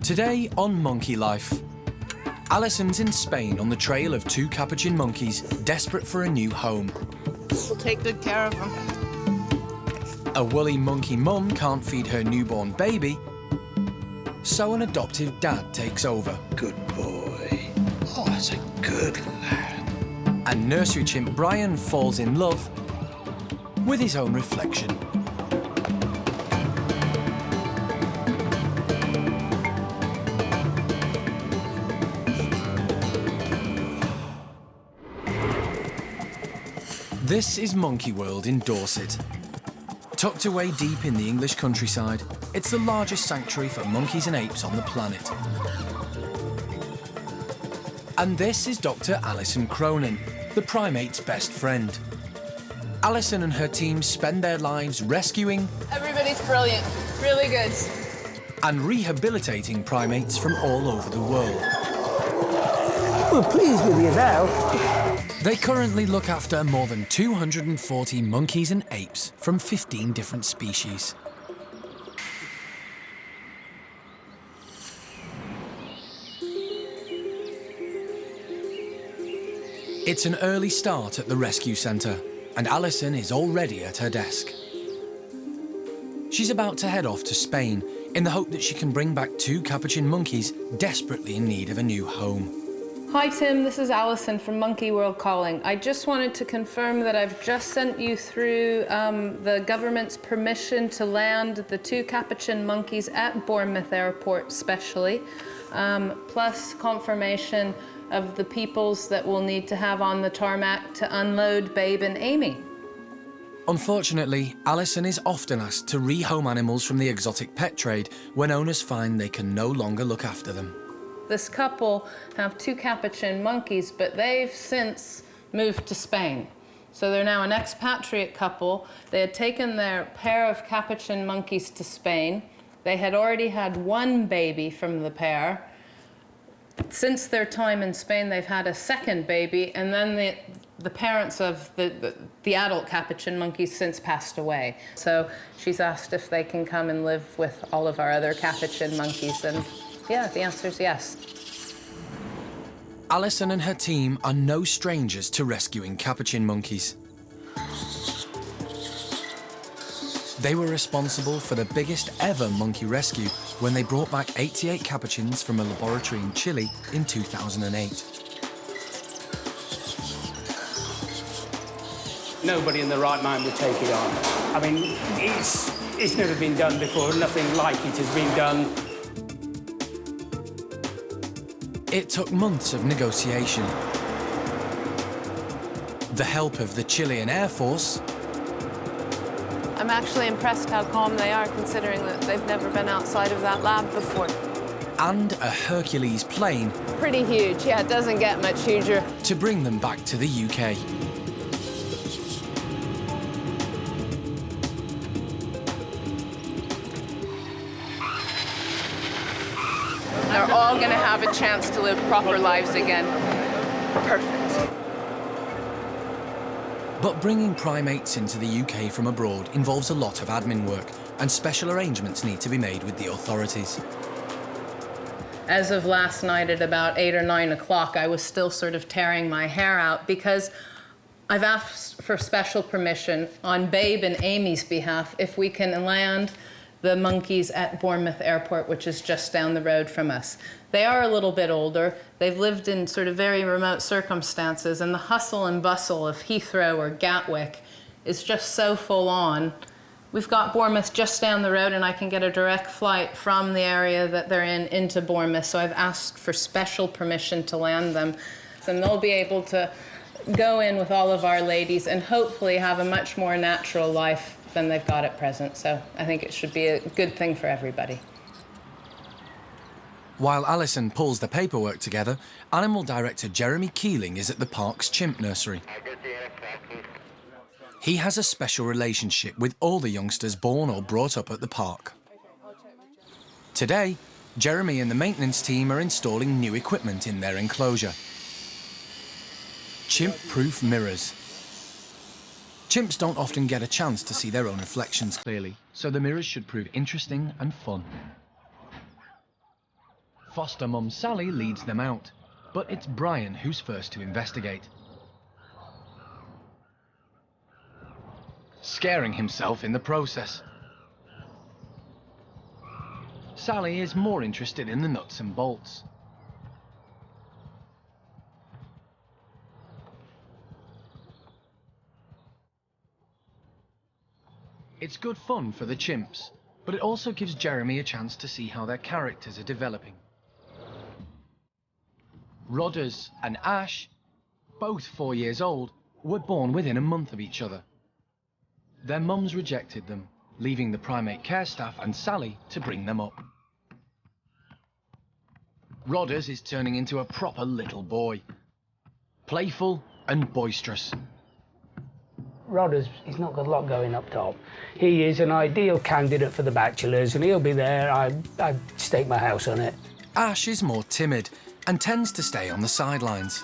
Today on Monkey Life, Alison's in Spain on the trail of two Capuchin monkeys desperate for a new home. We'll take good care of them. A woolly monkey mum can't feed her newborn baby, so an adoptive dad takes over. Good boy. Oh, that's a good lad. And nursery chimp Brian falls in love with his own reflection. This is Monkey World in Dorset. Tucked away deep in the English countryside, it's the largest sanctuary for monkeys and apes on the planet. And this is Dr. Alison Cronin, the primate's best friend. Alison and her team spend their lives rescuing... Everybody's brilliant. Really good. ...and rehabilitating primates from all over the world. We're pleased with you now. They currently look after more than 240 monkeys and apes from 15 different species. It's an early start at the rescue centre, and Alison is already at her desk. She's about to head off to Spain in the hope that she can bring back two Capuchin monkeys desperately in need of a new home. Hi Tim, this is Alison from Monkey World Calling. I just wanted to confirm that I've just sent you through the government's permission to land the two Capuchin monkeys at Bournemouth Airport specially, plus confirmation of the peoples that we'll need to have on the tarmac to unload Babe and Amy. Unfortunately, Alison is often asked to rehome animals from the exotic pet trade when owners find they can no longer look after them. This couple have two Capuchin monkeys, but they've since moved to Spain. So they're now an expatriate couple. They had taken their pair of Capuchin monkeys to Spain. They had already had one baby from the pair. Since their time in Spain, they've had a second baby, and then the parents of the adult Capuchin monkeys since passed away. So she's asked if they can come and live with all of our other Capuchin monkeys, and yeah, the answer is yes. Alison and her team are no strangers to rescuing Capuchin monkeys. They were responsible for the biggest ever monkey rescue when they brought back 88 Capuchins from a laboratory in Chile in 2008. Nobody in the right mind would take it on. I mean, it's never been done before. Nothing like it has been done. It took months of negotiation, the help of the Chilean Air Force. I'm actually impressed how calm they are, considering that they've never been outside of that lab before. And a Hercules plane. Pretty huge, yeah, it doesn't get much huger. To bring them back to the UK. They're all going to have a chance to live proper lives again. Perfect. But bringing primates into the UK from abroad involves a lot of admin work, and special arrangements need to be made with the authorities. As of last night at about 8 or 9 o'clock, I was still sort of tearing my hair out because I've asked for special permission on Babe and Amy's behalf if we can land the monkeys at Bournemouth Airport, which is just down the road from us. They are a little bit older. They've lived in sort of very remote circumstances, and the hustle and bustle of Heathrow or Gatwick is just so full on. We've got Bournemouth just down the road, and I can get a direct flight from the area that they're in into Bournemouth, so I've asked for special permission to land them. And they'll be able to go in with all of our ladies and hopefully have a much more natural life than they've got at present. So I think it should be a good thing for everybody. While Alison pulls the paperwork together, Animal Director Jeremy Keeling is at the park's Chimp Nursery. He has a special relationship with all the youngsters born or brought up at the park. Today, Jeremy and the maintenance team are installing new equipment in their enclosure. Chimp-proof mirrors. Chimps don't often get a chance to see their own reflections clearly, so the mirrors should prove interesting and fun. Foster mum Sally leads them out, but it's Brian who's first to investigate. Scaring himself in the process. Sally is more interested in the nuts and bolts. It's good fun for the chimps, but it also gives Jeremy a chance to see how their characters are developing. Rodders and Ash, both 4 years old, were born within a month of each other. Their mums rejected them, leaving the primate care staff and Sally to bring them up. Rodders is turning into a proper little boy. Playful and boisterous. Rodders, he's not got a lot going up top. He is an ideal candidate for the bachelors, and he'll be there. I'd stake my house on it. Ash is more timid and tends to stay on the sidelines.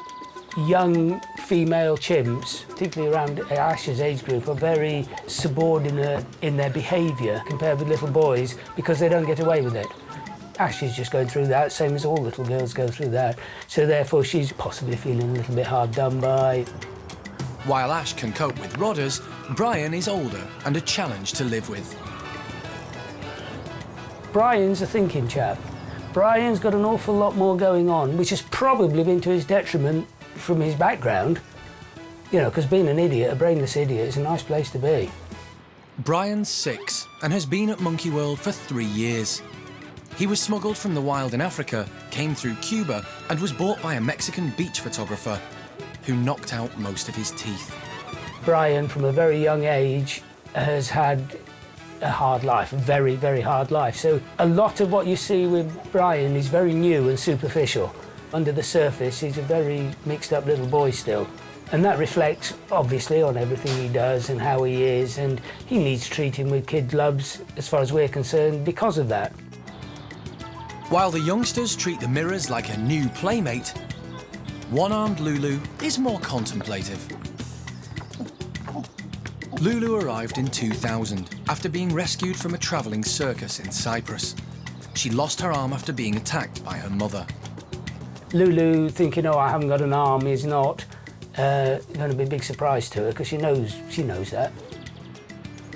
Young female chimps, particularly around Ash's age group, are very subordinate in their behaviour compared with little boys because they don't get away with it. Ash is just going through that, same as all little girls go through that. So therefore she's possibly feeling a little bit hard done by. While Ash can cope with Rodders, Brian is older and a challenge to live with. Brian's a thinking chap. Brian's got an awful lot more going on, which has probably been to his detriment from his background. You know, because being an idiot, a brainless idiot, is a nice place to be. Brian's 6 and has been at Monkey World for 3 years. He was smuggled from the wild in Africa, came through Cuba, and was bought by a Mexican beach photographer who knocked out most of his teeth. Brian, from a very young age, has had a hard life, a very, very hard life. So a lot of what you see with Brian is very new and superficial. Under the surface, he's a very mixed up little boy still. And that reflects, obviously, on everything he does and how he is, and he needs treating with kid gloves, as far as we're concerned, because of that. While the youngsters treat the mirrors like a new playmate, one-armed Lulu is more contemplative. Lulu arrived in 2000 after being rescued from a travelling circus in Cyprus. She lost her arm after being attacked by her mother. Lulu thinking, oh, I haven't got an arm, is not going to be a big surprise to her, because she knows that.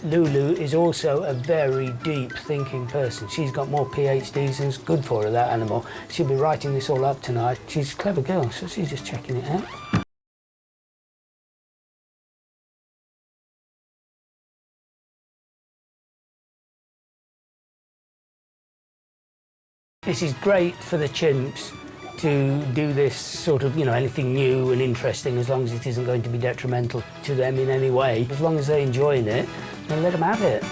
Lulu is also a very deep thinking person. She's got more PhDs than's good for her, that animal. She'll be writing this all up tonight. She's a clever girl, so she's just checking it out. This is great for the chimps to do this sort of, you know, anything new and interesting, as long as it isn't going to be detrimental to them in any way. As long as they're enjoying it, then let them have it.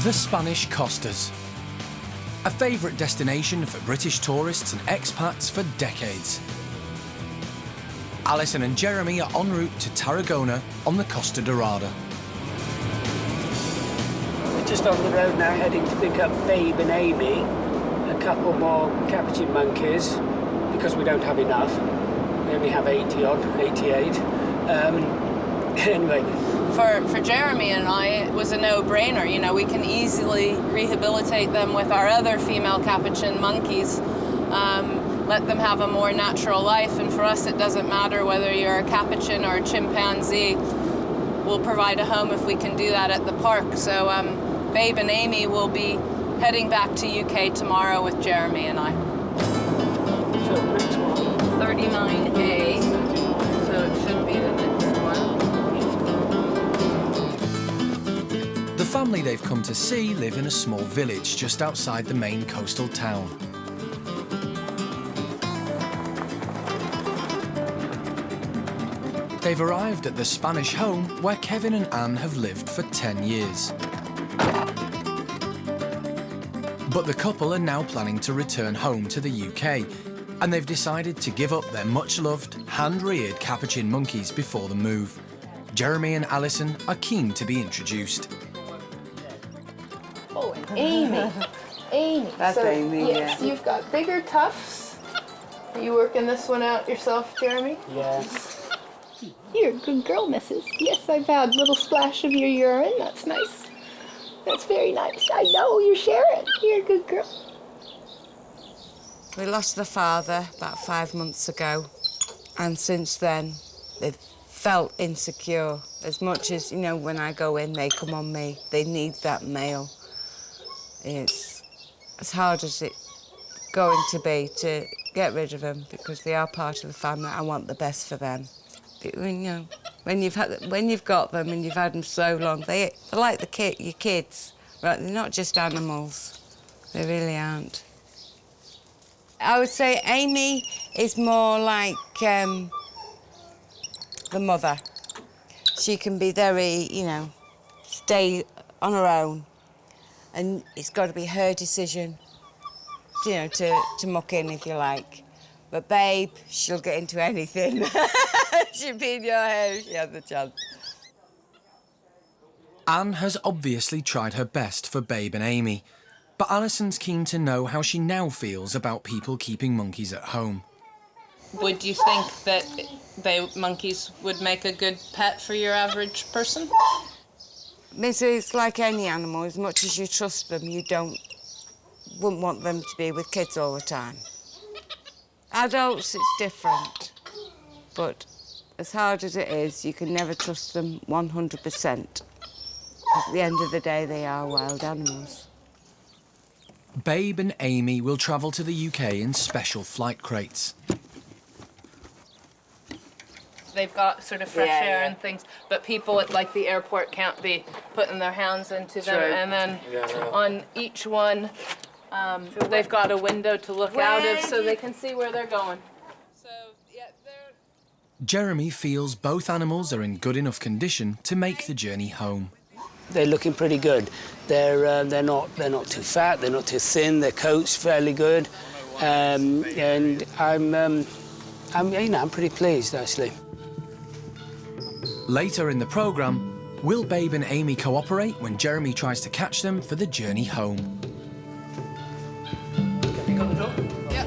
The Spanish Costas. A favourite destination for British tourists and expats for decades. Alison and Jeremy are en route to Tarragona on the Costa Dorada. We're just on the road now, heading to pick up Babe and Amy, a couple more Capuchin Monkeys, because we don't have enough. We only have 80-odd, 88. Anyway. For Jeremy and I, it was a no-brainer. You know, we can easily rehabilitate them with our other female Capuchin monkeys, let them have a more natural life. And for us, it doesn't matter whether you're a Capuchin or a chimpanzee. We'll provide a home if we can do that at the park. So Babe and Amy will be heading back to UK tomorrow with Jeremy and I. So the next one. 39A, so it should be the next one. The family they've come to see live in a small village just outside the main coastal town. They've arrived at the Spanish home where Kevin and Anne have lived for 10 years. But the couple are now planning to return home to the UK, and they've decided to give up their much-loved, hand-reared Capuchin monkeys before the move. Jeremy and Alison are keen to be introduced. Oh, Amy. Amy. That's Amy, yes, yeah. You've got bigger tufts Are you working this one out yourself, Jeremy? Yeah. You're a good girl, Mrs. Yes, I've had a little splash of your urine. That's nice. That's very nice. I know, you're sharing. You're a good girl. We lost the father about 5 months ago, and since then they've felt insecure. As much as, you know, when I go in, they come on me. They need that male. It's as hard as it's going to be to get rid of them because they are part of the family. I want the best for them. You know, when you've got them and you've had them so long, they're like your kids, right? They're not just animals. They really aren't. I would say Amy is more like the mother. She can be very, you know, stay on her own, and it's got to be her decision, you know, to muck in, if you like. But Babe, she'll get into anything. She'll be in your hair if she has the chance. Anne has obviously tried her best for Babe and Amy, but Alison's keen to know how she now feels about people keeping monkeys at home. Would you think that monkeys would make a good pet for your average person? It's like any animal. As much as you trust them, you wouldn't want them to be with kids all the time. Adults, it's different. But as hard as it is, you can never trust them 100%. At the end of the day, they are wild animals. Babe and Amy will travel to the UK in special flight crates. They've got sort of fresh air and things, but people at like the airport can't be putting their hands into them. True. And then on each one, they've got a window to look out of so they can see where they're going. So, yeah, Jeremy feels both animals are in good enough condition to make the journey home. They're looking pretty good. They're not too fat. They're not too thin. Their coat's fairly good, and I'm pretty pleased actually. Later in the programme, will Babe and Amy cooperate when Jeremy tries to catch them for the journey home? Have you got the door? Yeah.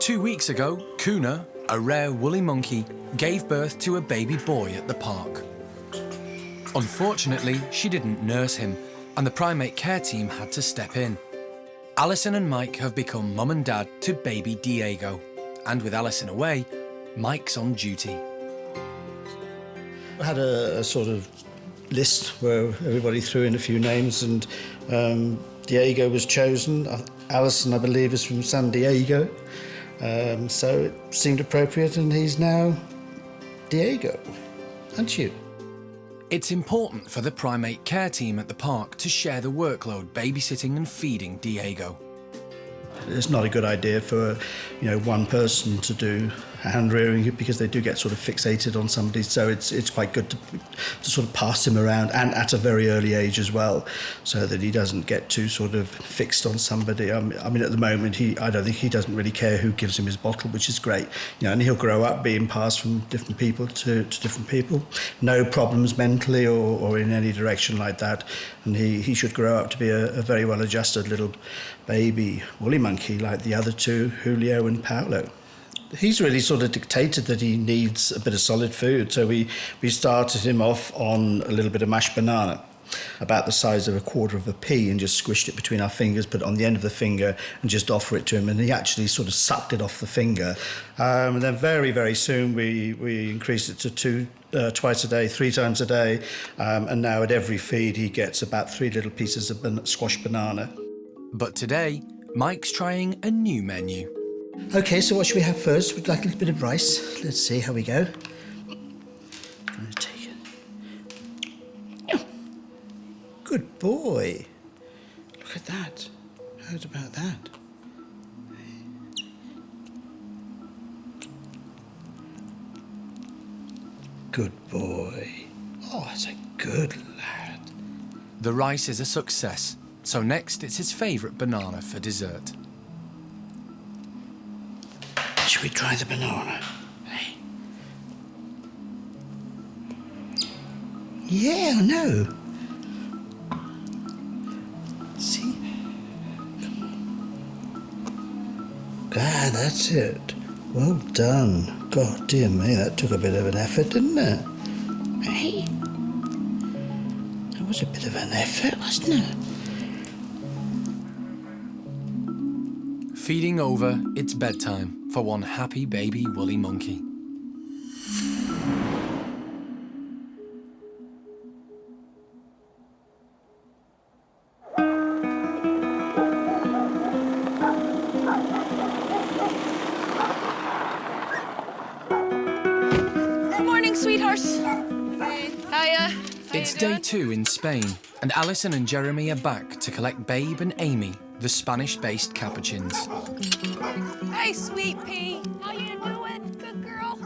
2 weeks ago, Kuna, a rare woolly monkey, gave birth to a baby boy at the park. Unfortunately, she didn't nurse him, and the primate care team had to step in. Alison and Mike have become mum and dad to baby Diego, and with Alison away, Mike's on duty. I had a sort of list where everybody threw in a few names, and Diego was chosen. Alison, I believe, is from San Diego. So it seemed appropriate, and he's now Diego, aren't you? It's important for the primate care team at the park to share the workload babysitting and feeding Diego. It's not a good idea for, one person to do hand rearing because they do get sort of fixated on somebody. So it's quite good to sort of pass him around, and at a very early age as well, so that he doesn't get too sort of fixed on somebody. I mean, at the moment, I don't think he doesn't really care who gives him his bottle, which is great. And he'll grow up being passed from different people to different people. No problems mentally or in any direction like that. And he should grow up to be a very well-adjusted little baby woolly monkey like the other two, Julio and Paolo. He's really sort of dictated that he needs a bit of solid food, so we started him off on a little bit of mashed banana, about the size of a quarter of a pea, and just squished it between our fingers, put it on the end of the finger and just offer it to him, and he actually sort of sucked it off the finger. And then very, very soon we increased it to twice a day, 3 times a day, and now at every feed he gets about 3 little pieces of squashed banana. But today, Mike's trying a new menu. Okay, so what should we have first? We'd like a little bit of rice. Let's see how we go. I'm going to take it. Yeah. Good boy. Look at that. How's about that? Good boy. Oh, that's a good lad. The rice is a success, so next it's his favourite banana for dessert. Should we try the banana? Hey. Yeah, I know. See? Come on. God, that's it. Well done. God, dear me, that took a bit of an effort, didn't it? Hey? That was a bit of an effort, wasn't it? Feeding over, it's bedtime for one happy baby woolly monkey. Good morning, sweethearts. Hiya. It's day 2 in Spain, and Alison and Jeremy are back to collect Babe and Amy, the Spanish-based Capuchins. Hey, sweet pea. How you doing? Good girl.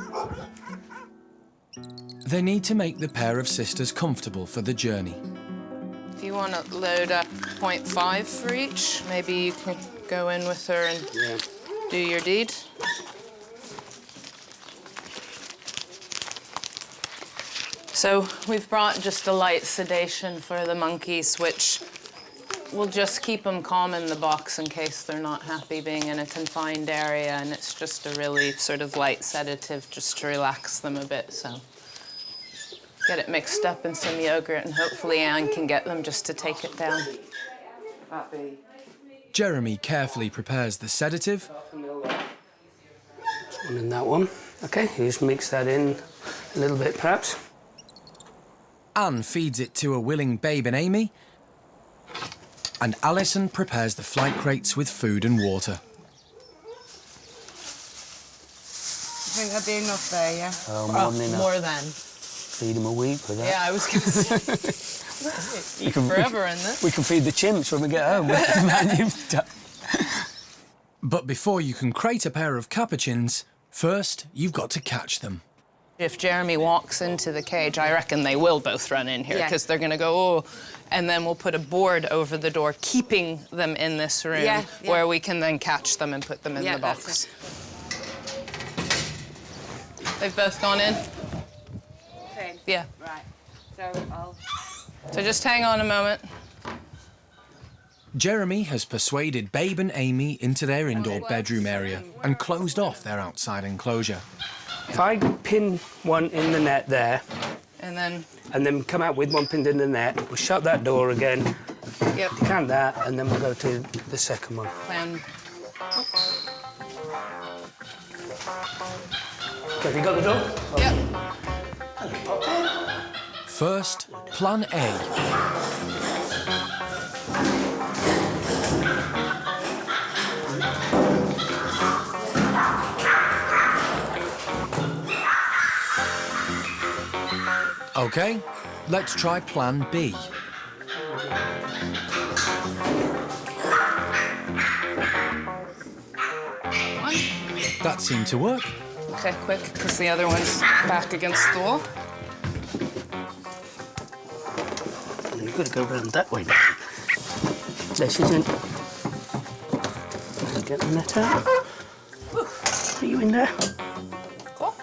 They need to make the pair of sisters comfortable for the journey. If you want to load up 0.5 for each, maybe you could go in with her and do your deed. So we've brought just a light sedation for the monkeys, which will just keep them calm in the box in case they're not happy being in a confined area, and it's just a really sort of light sedative just to relax them a bit. So get it mixed up in some yogurt, and hopefully Anne can get them just to take it down. Jeremy carefully prepares the sedative. One in that one. Okay, you just mix that in a little bit, perhaps. Anne feeds it to a willing Babe and Amy, and Alison prepares the flight crates with food and water. I think that'd be enough there, yeah? Oh, more than enough. More than. Feed them a week with that. Yeah, I was going to say. Eat forever in this. We can feed the chimps when we get home. Man, you've done. But before you can crate a pair of Capuchins, first you've got to catch them. If Jeremy walks into the cage, I reckon they will both run in here because they're going to go, oh, and then we'll put a board over the door, keeping them in this room where we can then catch them and put them in the box. They've both gone in? Okay. Yeah. Right. So just hang on a moment. Jeremy has persuaded Babe and Amy into their indoor bedroom area and closed off their outside enclosure. If I pin one in the net there, and then come out with one pinned in the net, we'll shut that door again, decant that, and then we'll go to the second one. plan. Have you got the door? Yep. First, plan A. OK, let's try plan B. That seemed to work. Okay, quick, because the other one's back against the wall. You've got to go round that way. This isn't... Let's get the net out. Are you in there? Cool.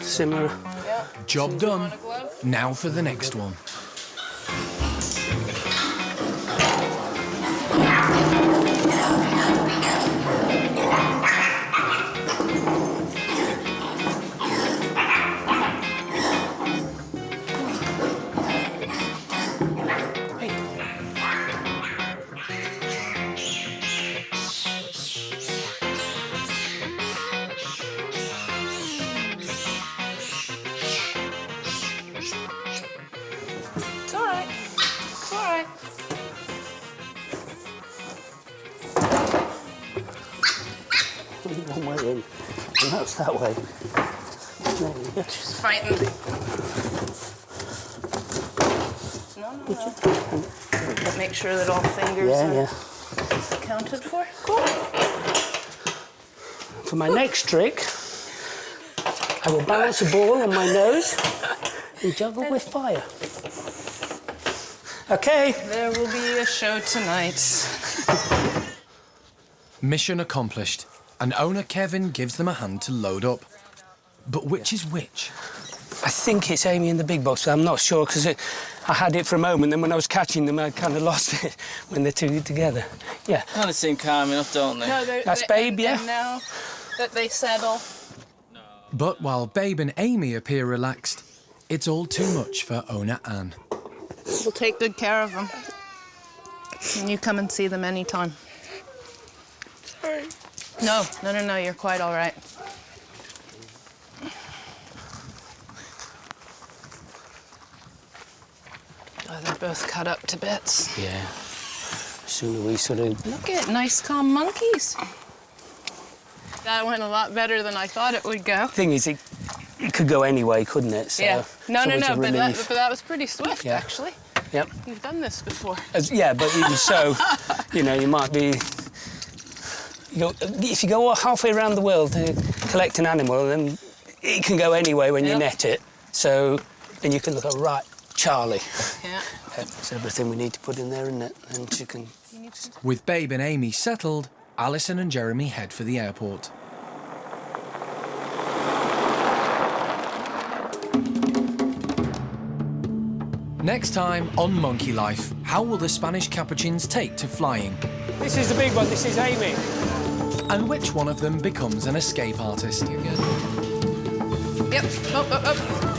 Similar. Yeah. Job done. Now for the next one. It's all right. It's all right. One way in, and that's that way. She's fighting. No. Make sure that all fingers are accounted for. Cool. For my next trick, I will balance a ball on my nose and juggle with fire. Okay. There will be a show tonight. Mission accomplished, and owner Kevin gives them a hand to load up. But which is which? I think it's Amy in the big box, but I'm not sure because I had it for a moment, then when I was catching them, I kind of lost it when they're two together. Yeah. Kind of seem calm enough, don't they? No, That's Babe, yeah? And now that they settle. But while Babe and Amy appear relaxed, it's all too much for owner Anne. We'll take good care of them. And you come and see them anytime. Sorry. No, you're quite all right. Oh, they're both cut up to bits. Yeah. Sooner we sort of... Look at nice, calm monkeys. That went a lot better than I thought it would go. Thing is, it could go anyway, couldn't it? So yeah. No, but that was pretty swift, Yeah. actually. Yep. You've done this before. Yeah, but even so, you know, you might be... if you go halfway around the world to collect an animal, then it can go anyway when you net it. So then you can look at, right, Charlie. Yeah. That's everything we need to put in there, isn't it? And she can... With Babe and Amy settled, Alison and Jeremy head for the airport. Next time on Monkey Life, how will the Spanish Capuchins take to flying? This is the big one, this is Amy. And which one of them becomes an escape artist? You're good. Yep. Oh.